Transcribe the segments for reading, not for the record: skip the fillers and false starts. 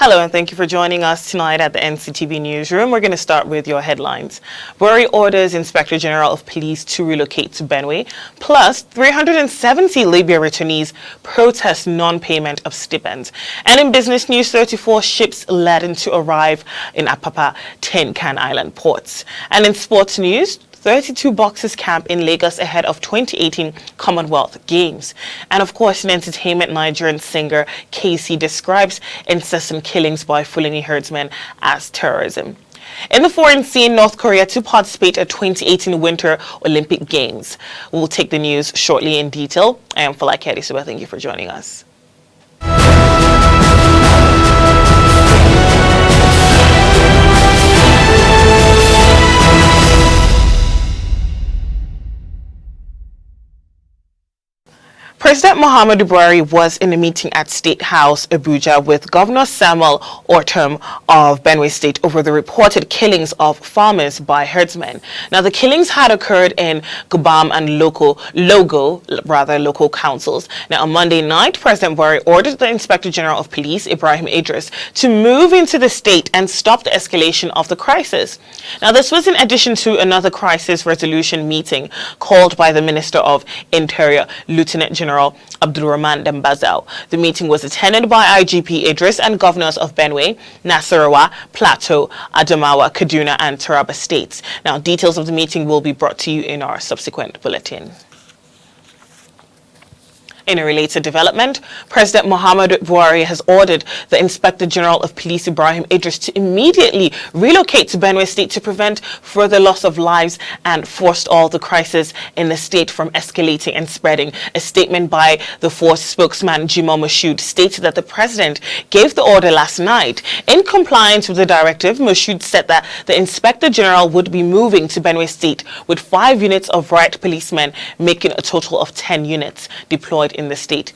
Hello and thank you for joining us tonight at the NCTV newsroom. We're going to start with your headlines. Buhari orders Inspector General of Police to relocate to Benue, plus 370 Libya returnees protest non-payment of stipends. And in business news, 34 ships laden to arrive in Apapa, Tin Can Island ports. And in sports news, 32 boxers camp in Lagos ahead of 2018 Commonwealth Games. And of course, in entertainment, Nigerian singer Casey describes incessant killings by Fulani herdsmen as terrorism. In the foreign scene, North Korea to participate at 2018 Winter Olympic Games. We'll take the news shortly in detail. I am Folake Adesugba. Thank you for joining us. President Muhammadu Buhari was in a meeting at State House, Abuja, with Governor Samuel Ortom of Benue State over the reported killings of farmers by herdsmen. Now, the killings had occurred in Gubam and local councils. Now, on Monday night, President Buhari ordered the Inspector General of Police, Ibrahim Idris, to move into the state and stop the escalation of the crisis. Now, this was in addition to another crisis resolution meeting called by the Minister of Interior, Lieutenant General Abdulrahman Dambazao. The meeting was attended by IGP Idris and governors of Benue, Nasarawa, Plateau, Adamawa, Kaduna, and Taraba states. Now, details of the meeting will be brought to you in our subsequent bulletin. In a related development, President Muhammadu Buhari has ordered the Inspector General of Police Ibrahim Idris to immediately relocate to Benue State to prevent further loss of lives and forestall the crisis in the state from escalating and spreading. A statement by the force spokesman Jimoh Moshood stated that the president gave the order last night. In compliance with the directive, Moshood said that the Inspector General would be moving to Benue State with 5 units of riot policemen, making a total of 10 units deployed in the state.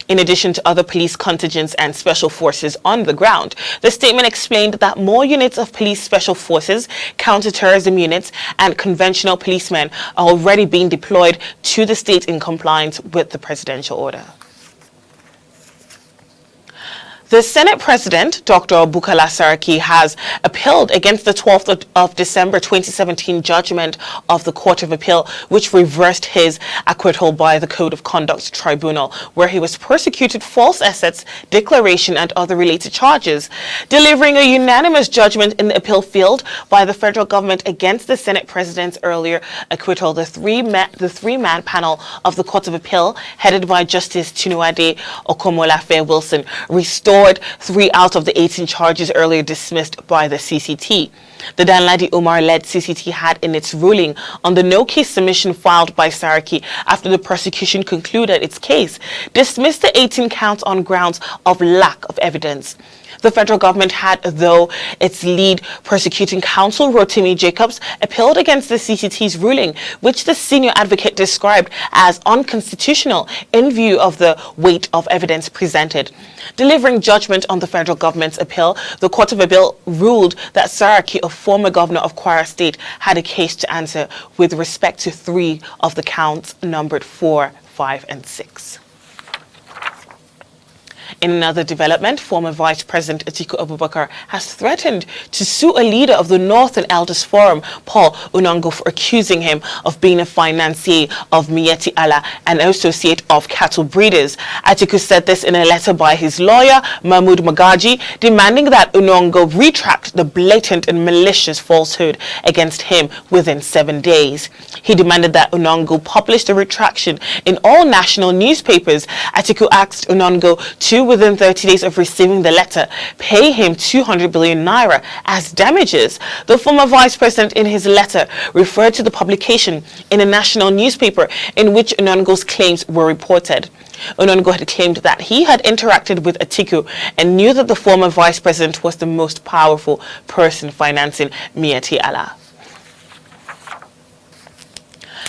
In addition to other police contingents and special forces on the ground, the statement explained that more units of police special forces, counter-terrorism units, and conventional policemen are already being deployed to the state in compliance with the presidential order. The Senate President, Dr. Bukola Saraki, has appealed against the 12th of December 2017 judgment of the Court of Appeal, which reversed his acquittal by the Code of Conduct Tribunal, where he was prosecuted false assets, declaration, and other related charges. Delivering a unanimous judgment in the appeal field by the federal government against the Senate President's earlier acquittal, the three-man panel of the Court of Appeal, headed by Justice Tinuade Okomolafe Wilson, restored 3 out of the 18 charges earlier dismissed by the CCT. The Danladi Umar-led CCT had in its ruling on the no-case submission filed by Saraki after the prosecution concluded its case, dismissed the 18 counts on grounds of lack of evidence. The federal government had, though, its lead prosecuting counsel, Rotimi Jacobs, appealed against the CCT's ruling, which the senior advocate described as unconstitutional in view of the weight of evidence presented. Delivering judgment on the federal government's appeal, the Court of Appeal ruled that Saraki, a former governor of Kwara State, had a case to answer with respect to 3 of the counts numbered 4, 5, and 6. In another development, former Vice President Atiku Abubakar has threatened to sue a leader of the Northern Elders Forum, Paul Unongo, for accusing him of being a financier of Miyetti Allah, an associate of cattle breeders. Atiku said this in a letter by his lawyer, Mahmoud Magaji, demanding that Unongo retract the blatant and malicious falsehood against him within 7 days. He demanded that Unongo publish the retraction in all national newspapers. Atiku asked Unongo to, within 30 days of receiving the letter, pay him 200 billion naira as damages. The former vice president in his letter referred to the publication in a national newspaper in which Unongo's claims were reported. Unongo had claimed that he had interacted with Atiku and knew that the former vice president was the most powerful person financing Miyetti Allah.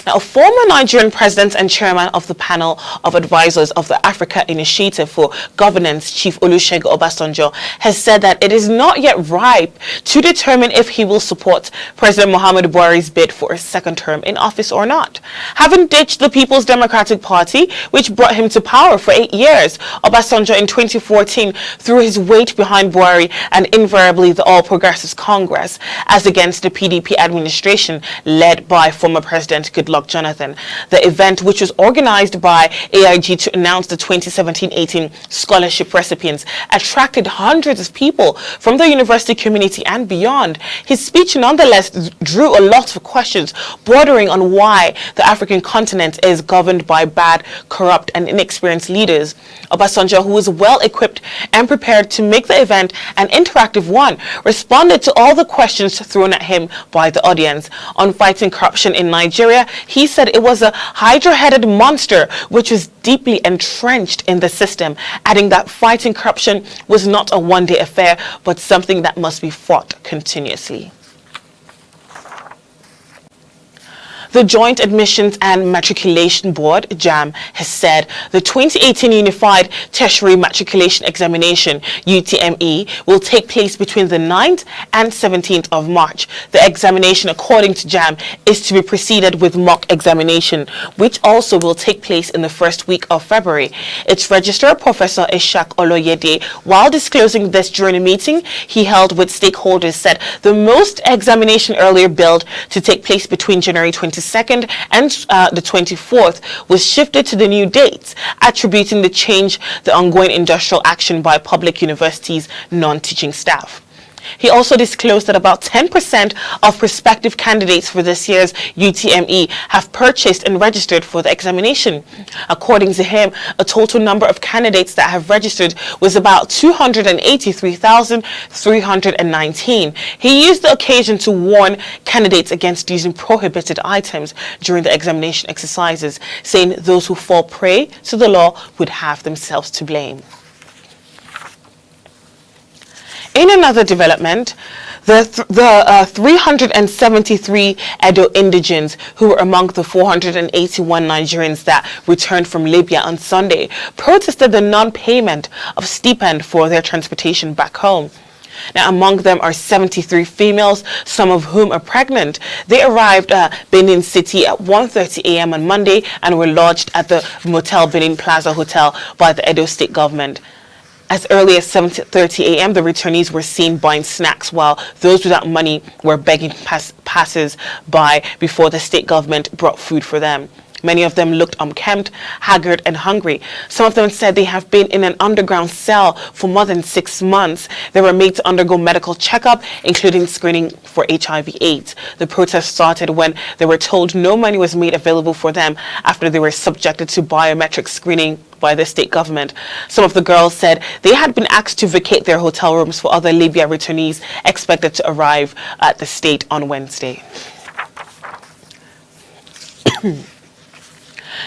Now, a former Nigerian president and chairman of the panel of advisors of the Africa Initiative for Governance, Chief Olusegun Obasanjo, has said that it is not yet ripe to determine if he will support President Muhammadu Buhari's bid for a second term in office or not. Having ditched the People's Democratic Party, which brought him to power for 8 years, Obasanjo in 2014 threw his weight behind Buhari and invariably the All Progressives Congress, as against the PDP administration led by former President Goodluck Jonathan. The event, which was organized by AIG to announce the 2017-18 scholarship recipients, attracted hundreds of people from the university community and beyond. His speech nonetheless drew a lot of questions bordering on why the African continent is governed by bad, corrupt and inexperienced leaders. Obasanjo, who was well equipped and prepared to make the event an interactive one, responded to all the questions thrown at him by the audience. On fighting corruption in Nigeria, he said it was a hydra-headed monster which was deeply entrenched in the system, adding that fighting corruption was not a one-day affair, but something that must be fought continuously. The Joint Admissions and Matriculation Board, JAM, has said the 2018 Unified Tertiary Matriculation Examination, UTME, will take place between the 9th and 17th of March. The examination, according to JAM, is to be preceded with mock examination, which also will take place in the first week of February. Its registrar, Professor Ishak Oloyede, while disclosing this during a meeting he held with stakeholders, said the most examination earlier billed to take place between January 22nd and the 24th was shifted to the new dates, attributing the change the ongoing industrial action by public universities' non-teaching staff. He also disclosed that about 10% of prospective candidates for this year's UTME have purchased and registered for the examination. According to him, a total number of candidates that have registered was about 283,319. He used the occasion to warn candidates against using prohibited items during the examination exercises, saying those who fall prey to the law would have themselves to blame. In another development, the 373 Edo indigents who were among the 481 Nigerians that returned from Libya on Sunday protested the non-payment of stipend for their transportation back home. Now, among them are 73 females, some of whom are pregnant. They arrived at Benin City at 1:30 a.m. on Monday and were lodged at the Motel Benin Plaza Hotel by the Edo State government. As early as 7:30 a.m., the returnees were seen buying snacks while those without money were begging passers-by before the state government brought food for them. Many of them looked unkempt, haggard and hungry. Some of them said they have been in an underground cell for more than 6 months. They were made to undergo medical checkup, including screening for HIV/AIDS. The protest started when they were told no money was made available for them after they were subjected to biometric screening by the state government. Some of the girls said they had been asked to vacate their hotel rooms for other Libya returnees expected to arrive at the state on Wednesday.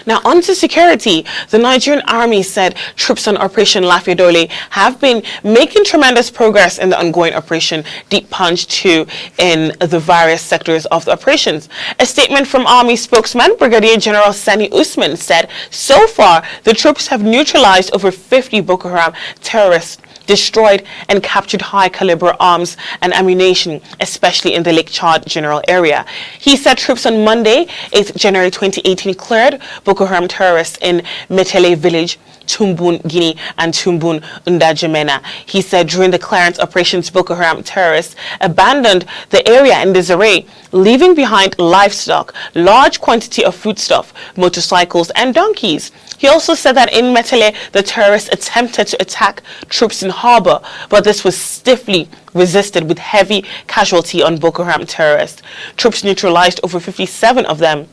Now, on to security. The Nigerian army said troops on Operation Lafayette have been making tremendous progress in the ongoing Operation Deep Punch 2 in the various sectors of the operations. A statement from Army spokesman Brigadier General Sani Usman said, so far, the troops have neutralized over 50 Boko Haram terrorists, destroyed and captured high-caliber arms and ammunition, especially in the Lake Chad general area. He said troops on Monday, 8th January 2018, cleared Boko Haram terrorists in Metele village, Tumbun, Guinea, and Tumbun, Ndajamena. He said during the clearance operations, Boko Haram terrorists abandoned the area in disarray, leaving behind livestock, large quantity of foodstuff, motorcycles, and donkeys. He also said that in Metele, the terrorists attempted to attack troops in harbor, but this was stiffly resisted with heavy casualty on Boko Haram terrorists. Troops neutralized over 57 of them,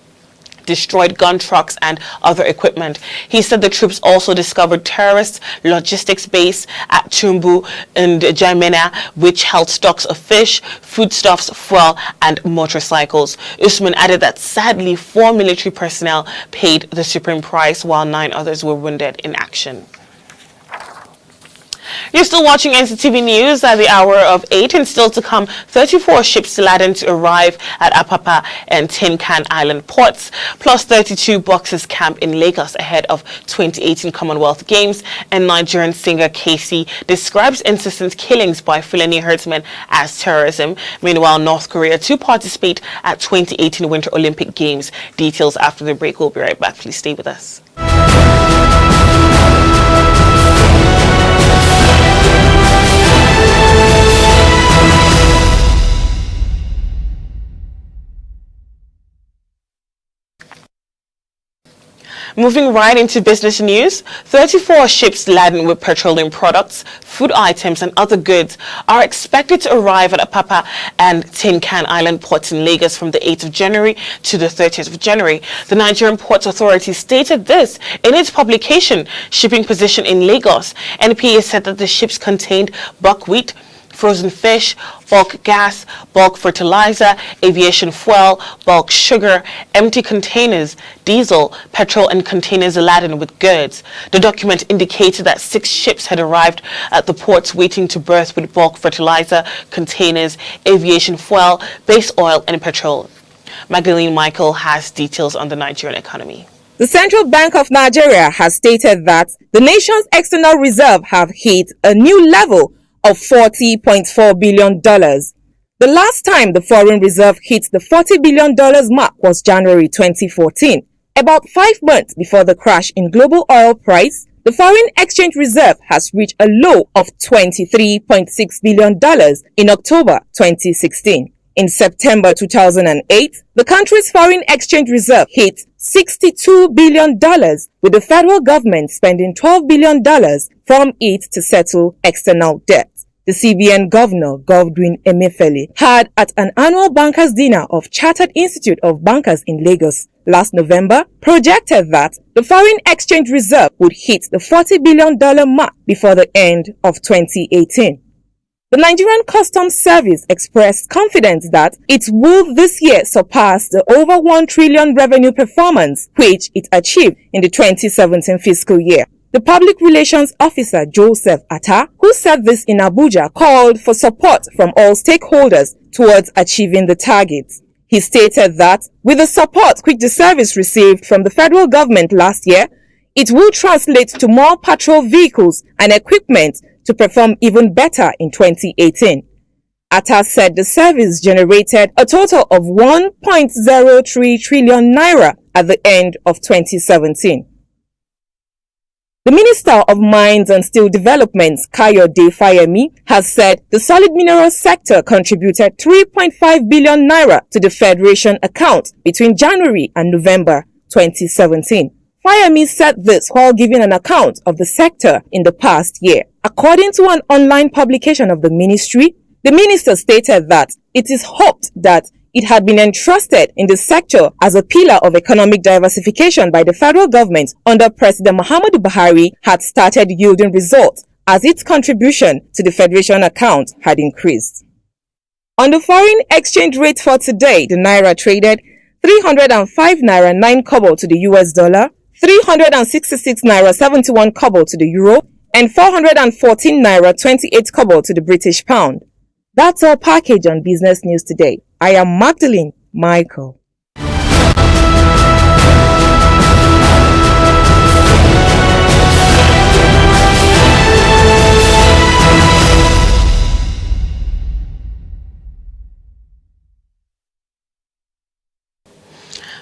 destroyed gun trucks and other equipment. He said the troops also discovered terrorist logistics base at Tumbu and Jamena, which held stocks of fish, foodstuffs, fuel, and motorcycles. Usman added that sadly 4 military personnel paid the supreme price while 9 others were wounded in action. You're still watching NCTV News at the hour of 8, and still to come, 34 ships laden to arrive at Apapa and Tin Can Island ports, plus 32 boxers camp in Lagos ahead of 2018 Commonwealth Games, and Nigerian singer Casey describes incessant killings by Fulani herdsmen as terrorism. Meanwhile, North Korea to participate at 2018 Winter Olympic Games. Details after the break. We'll be right back. Please stay with us. Moving right into business news, 34 ships laden with petroleum products, food items and other goods are expected to arrive at Apapa and Tin Can Island ports in Lagos from the 8th of January to the 30th of January. The Nigerian Ports Authority stated this in its publication, Shipping Position in Lagos. NPA said that the ships contained buckwheat, frozen fish, bulk gas, bulk fertilizer, aviation fuel, bulk sugar, empty containers, diesel, petrol and containers laden with goods. The document indicated that 6 ships had arrived at the ports waiting to berth with bulk fertilizer, containers, aviation fuel, base oil and petrol. Magdalene Michael has details on the Nigerian economy. The Central Bank of Nigeria has stated that the nation's external reserve have hit a new level of $40.4 billion. The last time the foreign reserve hit the $40 billion mark was January 2014. About 5 months before the crash in global oil price, the foreign exchange reserve has reached a low of $23.6 billion in October 2016. In September 2008, the country's foreign exchange reserve hit $62 billion, with the federal government spending $12 billion from it to settle external debt. The CBN Governor, Godwin Emefiele, had at an annual bankers' dinner of Chartered Institute of Bankers in Lagos last November, projected that the foreign exchange reserve would hit the $40 billion mark before the end of 2018. The Nigerian Customs Service expressed confidence that it will this year surpass the over 1 trillion revenue performance which it achieved in the 2017 fiscal year. The Public Relations Officer Joseph Atta, who said this in Abuja, called for support from all stakeholders towards achieving the targets. He stated that with the support which the service received from the federal government last year, it will translate to more patrol vehicles and equipment to perform even better in 2018. Atta said the service generated a total of 1.03 trillion naira at the end of 2017. The Minister of Mines and Steel Development, Kayode Fayemi, has said the solid minerals sector contributed 3.5 billion naira to the Federation account between January and November 2017. Fayemi said this while giving an account of the sector in the past year. According to an online publication of the ministry, the minister stated that it is hoped that it had been entrusted in the sector as a pillar of economic diversification by the federal government under President Muhammadu Buhari had started yielding results as its contribution to the Federation account had increased. On the foreign exchange rate for today, the Naira traded 305 Naira 9 kobo to the US dollar, 366 Naira 71 kobo to the euro, and 414 Naira 28 kobo to the British pound. That's our package on Business News today. I am Magdalene Michael.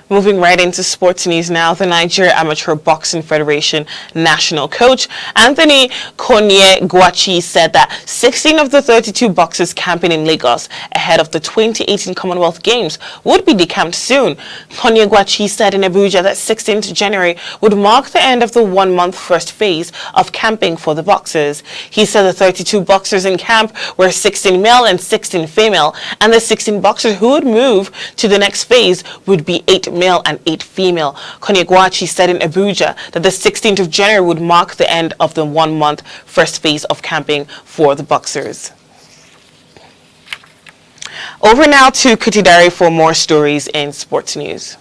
Moving right into sports news now, the Nigeria Amateur Boxing Federation national coach Anthony Konyegwachi said that 16 of the 32 boxers camping in Lagos ahead of the 2018 Commonwealth Games would be decamped soon. Konyegwachi said in Abuja that 16th January would mark the end of the 1-month first phase of camping for the boxers. He said the 32 boxers in camp were 16 male and 16 female, and the 16 boxers who would move to the next phase would be 8 male and 8 female. Konyegwachi said in Abuja that the 16th of January would mark the end of the 1-month first phase of camping for the boxers. Over now to Kutidari for more stories in sports news.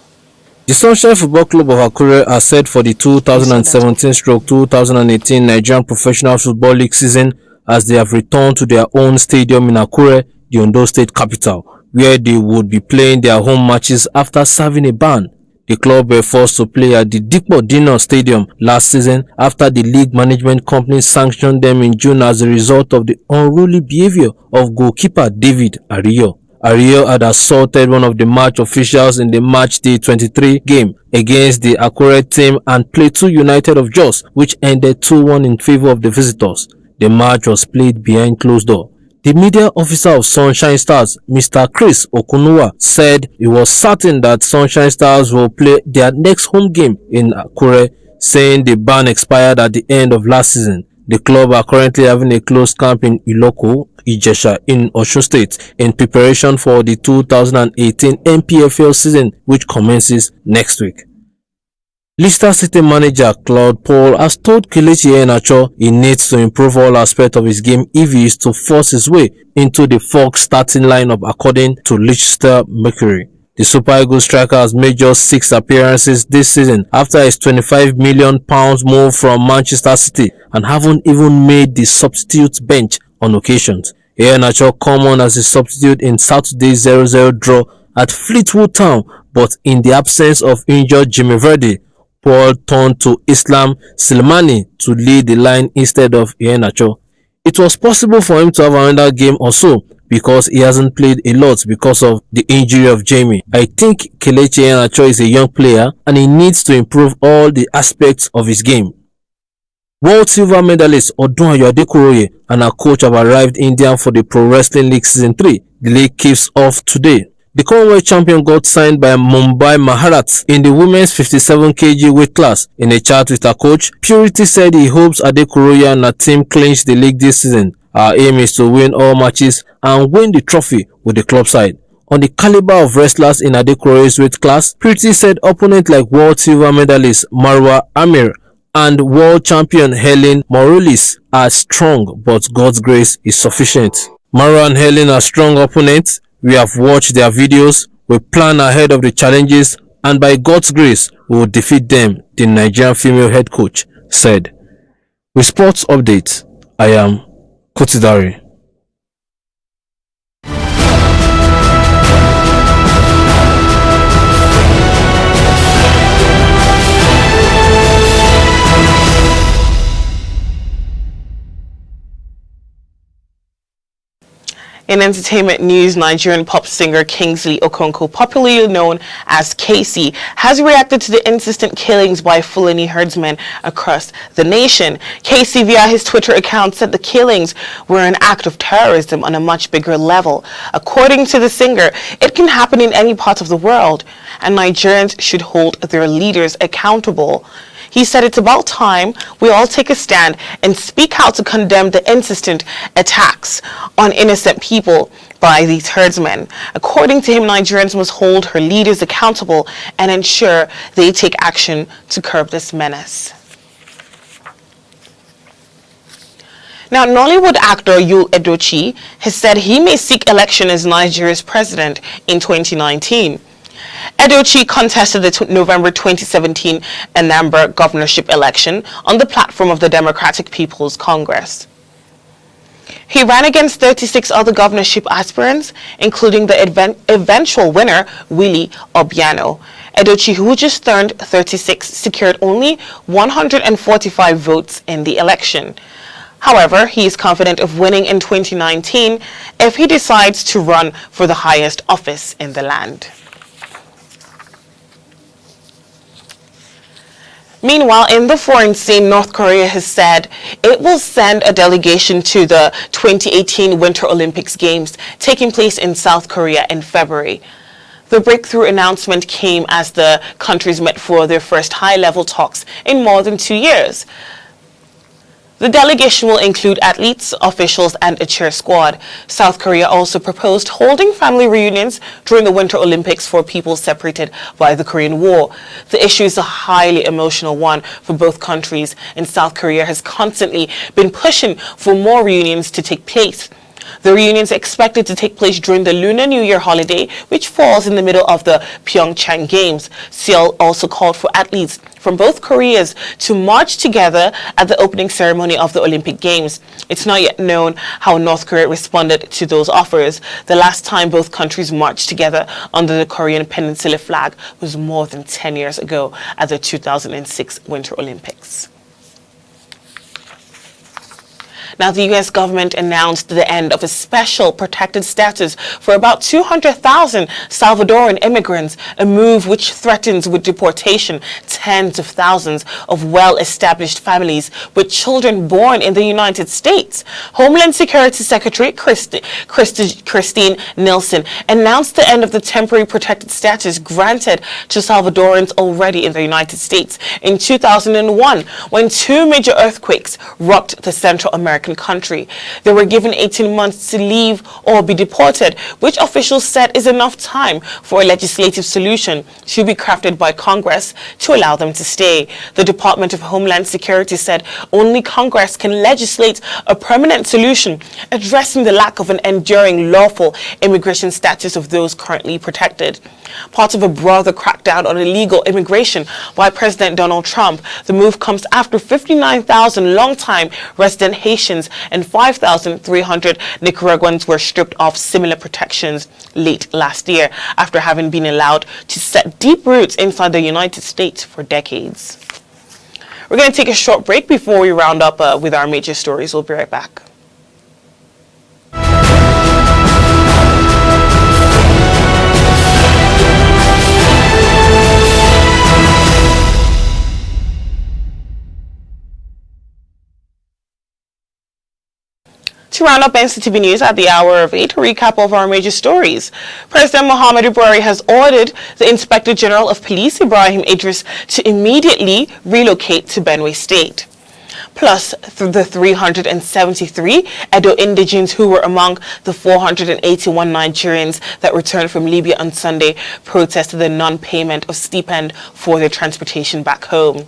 The Sunshine Football Club of Akure are set for the 2017-2018 Nigerian Professional Football League season as they have returned to their own stadium in Akure, the Ondo State capital, where they would be playing their home matches after serving a ban. The club were forced to play at the Dikpo Dino Stadium last season after the league management company sanctioned them in June as a result of the unruly behavior of goalkeeper David Ariyo. Ariyo had assaulted one of the match officials in the match day 23 game against the Akure team and Plateau United of Jos, which ended 2-1 in favor of the visitors. The match was played behind closed door. The media officer of Sunshine Stars, Mr. Chris Okunuwa, said it was certain that Sunshine Stars will play their next home game in Akure, saying the ban expired at the end of last season. The club are currently having a closed camp in Iloko, Ijesha in Osun State in preparation for the 2018 NPFL season, which commences next week. Leicester City manager Claude Paul has told Kelechi Iheanacho he needs to improve all aspects of his game if he is to force his way into the Fox starting lineup, according to Leicester Mercury. The Super Eagles striker has made just 6 appearances this season after his £25 million move from Manchester City and haven't even made the substitute bench on occasions. Iheanacho come on as a substitute in Saturday's 0-0 draw at Fleetwood Town, but in the absence of injured Jimmy Vardy, Paul turned to Islam Slimani to lead the line instead of Iheanacho. It was possible for him to have another game or so because he hasn't played a lot because of the injury of Jamie. I think Kelechi Iheanacho is a young player and he needs to improve all the aspects of his game. World silver medalist Odunwayo Adekuroye and her coach have arrived in India for the Pro Wrestling League Season 3. The league kicks off today. The Commonwealth champion got signed by Mumbai Maharats in the women's 57 kg weight class. In a chat with her coach, Purity said he hopes Adekuroye and her team clinch the league this season. Our aim is to win all matches and win the trophy with the club side. On the caliber of wrestlers in Adekuroye's weight class, Purity said opponents like world silver medalist Marwa Amir and world champion Helen Morales are strong, but God's grace is sufficient. Marwa and Helen are strong opponents. We have watched their videos, we plan ahead of the challenges, and by God's grace, we will defeat them, the Nigerian female head coach said. With sports updates, I am Kotidari. In entertainment news, Nigerian pop singer Kingsley Okonkwo, popularly known as Casey, has reacted to the insistent killings by Fulani herdsmen across the nation. Casey, via his Twitter account, said the killings were an act of terrorism on a much bigger level. According to the singer, it can happen in any part of the world, and Nigerians should hold their leaders accountable. He said it's about time we all take a stand and speak out to condemn the insistent attacks on innocent people by these herdsmen. According to him, Nigerians must hold her leaders accountable and ensure they take action to curb this menace. Now, Nollywood actor Yul Edochie has said he may seek election as Nigeria's president in 2019. Edochie contested the November 2017 Anambra governorship election on the platform of the Democratic People's Congress. He ran against 36 other governorship aspirants, including the eventual winner, Willie Obiano. Edochie, who just turned 36, secured only 145 votes in the election. However, he is confident of winning in 2019 if he decides to run for the highest office in the land. Meanwhile, in the foreign scene, North Korea has said it will send a delegation to the 2018 Winter Olympics Games taking place in South Korea in February. The breakthrough announcement came as the countries met for their first high-level talks in more than 2 years. The delegation will include athletes, officials, and a cheer squad. South Korea also proposed holding family reunions during the Winter Olympics for people separated by the Korean War. The issue is a highly emotional one for both countries, and South Korea has constantly been pushing for more reunions to take place. The reunion is expected to take place during the Lunar New Year holiday, which falls in the middle of the Pyeongchang Games. Seoul also called for athletes from both Koreas to march together at the opening ceremony of the Olympic Games. It's not yet known how North Korea responded to those offers. The last time both countries marched together under the Korean Peninsula flag was more than 10 years ago at the 2006 Winter Olympics. Now, the U.S. government announced the end of a special protected status for about 200,000 Salvadoran immigrants, a move which threatens with deportation tens of thousands of well-established families with children born in the United States. Homeland Security Secretary Christine Nielsen announced the end of the temporary protected status granted to Salvadorans already in the United States in 2001 when two major earthquakes rocked the Central American country. They were given 18 months to leave or be deported, which officials said is enough time for a legislative solution to be crafted by Congress to allow them to stay. The Department of Homeland Security said only Congress can legislate a permanent solution addressing the lack of an enduring lawful immigration status of those currently protected. Part of a broader crackdown on illegal immigration by President Donald Trump, the move comes after 59,000 long-time resident Haitians and 5,300 Nicaraguans were stripped of similar protections late last year after having been allowed to set deep roots inside the United States for decades. We're going to take a short break before we round up with our major stories. We'll be right back. To round up NCTV News at the hour of 8, a recap of our major stories. President Muhammadu Buhari has ordered the Inspector General of Police, Ibrahim Idris, to immediately relocate to Benue State. Plus, the 373 Edo indigents who were among the 481 Nigerians that returned from Libya on Sunday protested the non-payment of stipend for their transportation back home.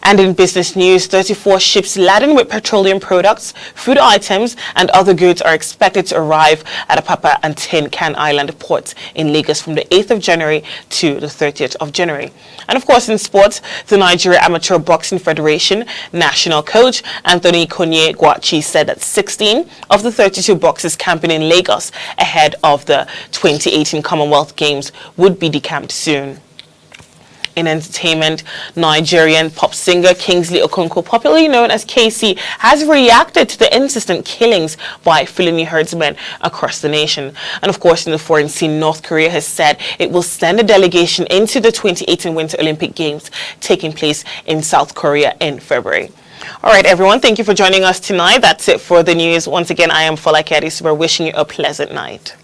And in business news, 34 ships laden with petroleum products, food items, and other goods are expected to arrive at Apapa and Tin Can Island ports in Lagos from the 8th of January to the 30th of January. And of course, in sports, the Nigeria Amateur Boxing Federation national coach Anthony Konye Gwachi said that 16 of the 32 boxers camping in Lagos ahead of the 2018 Commonwealth Games would be decamped soon. In entertainment, Nigerian pop singer Kingsley Okonkwo, popularly known as KC, has reacted to the insistent killings by Fulani herdsmen across the nation. And of course, in the foreign scene, North Korea has said it will send a delegation into the 2018 Winter Olympic Games taking place in South Korea in February. All right, everyone, thank you for joining us tonight. That's it for the news. Once again, I am Folake Adesugba, wishing you a pleasant night.